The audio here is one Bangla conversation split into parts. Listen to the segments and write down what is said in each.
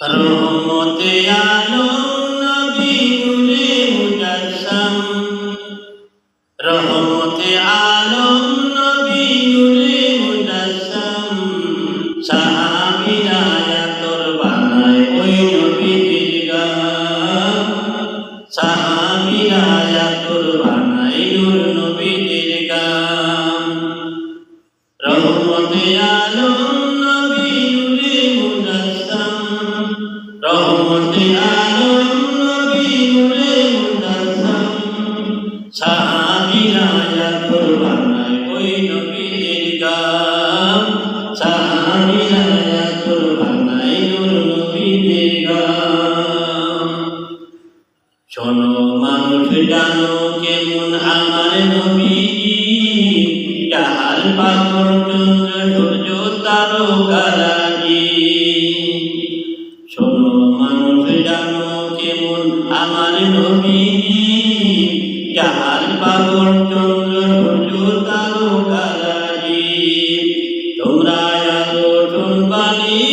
রহমতে আলম নবী নূরে মুজাসসাম, রহমতে আলম নবী নূরে মুজাসসাম। সাহাবীরা আতর বানায় ওই নবীর গান, সাহাবীরা আতর বানায় নূর নবীর গান। রহমতে আলম নবী নূরে মুজাসসাম, রহমতে আলম নবী নূরে মুজাসসাম। সাহাবীরা আতর বানায় ওই নবীর গান, সাহাবীরা আতর বানায় নূর নবীর গান। শোনো মানুষ জানো কেমন আমার নবী, যাহার পাগল চন্দ্র সূর্য তারকারাজি। শোনো মানুষ জানো কেমন আমার নবী, যাহার পাগল চন্দ্র সূর্য তারকারাজি। তোমরা আলো শুনবানি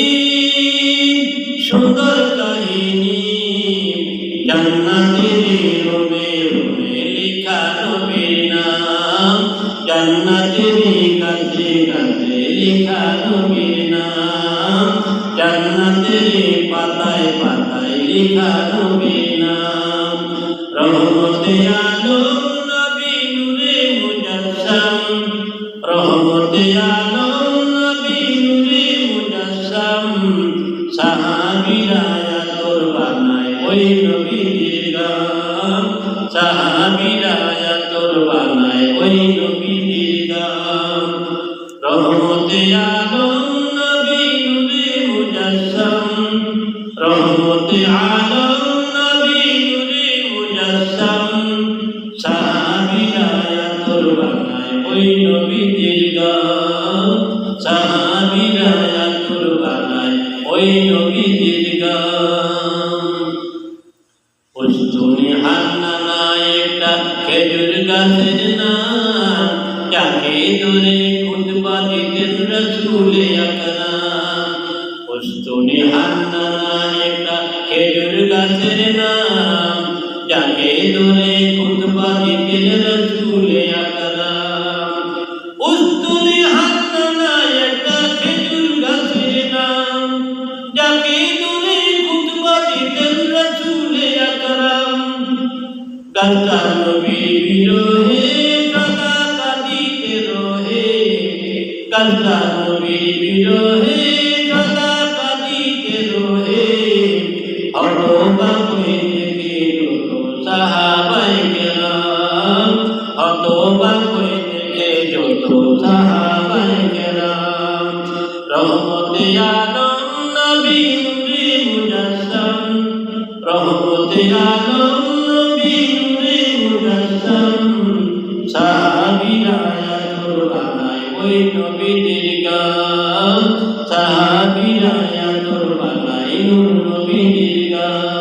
সুন্দর কাহিনী, জান্নাতের রুমে রুমে লেখা নবীর নাম, জান্নাতের কাছে কাছে লেখা নবীর নাম, জান্নাতের পাতায় পাতায় লেখা নবীর নাম। রহমতে আলম নবী নূরে মুজাসসাম, রহমতে আলম নবী নূরে মুজাসসাম। সাহাবীরা আতর বানায় ওই নবীর গান, সাহাবীরা আতর বানায় ওই নবীর গান। রহমতে আলম নবী নূরে মুজাসসাম, রহমতে আলম নবী নূরে মুজাসসাম। সাহাবীরা আতর বানায় ওই নবীর গান, সাহাবীরা আতর বানায় ওই নবীর গান। উস্তুনে হান্নানা একটা খেজুর গাছের নাম, যাকে ধরে খুতবা দিতেন রাসূলে আকরাম। উস্তুনে হান্নানা একটা খেজুর গাছের নাম, যাকে ধরে খুতবা দিতেন রাসূলে আকরাম। উস্তুনে হান্নানা একটা খেজুর গাছের নাম, যাকে ধরে খুতবা দিতেন রাসূলে আকরাম। গাছটা নবীর বিরহে সদা কাঁদিতে রহে, গাছটা নবীর বিরহে সদা কাঁদিতে রহে। হতবাক হয়ে দেখে যত সাহাবায়ে কেরাম, হতবাক হয়ে দেখে যত সাহাবায়ে কেরাম। রহমতে আলম নবী নূরে মুজাসসাম, রহমতে আলম নবী নূরে মুজাসসাম। সাহাবীরা আতর বানায় ওই নবীর গান, সাহাবীরা আতর বানায় নূর নবীর গান।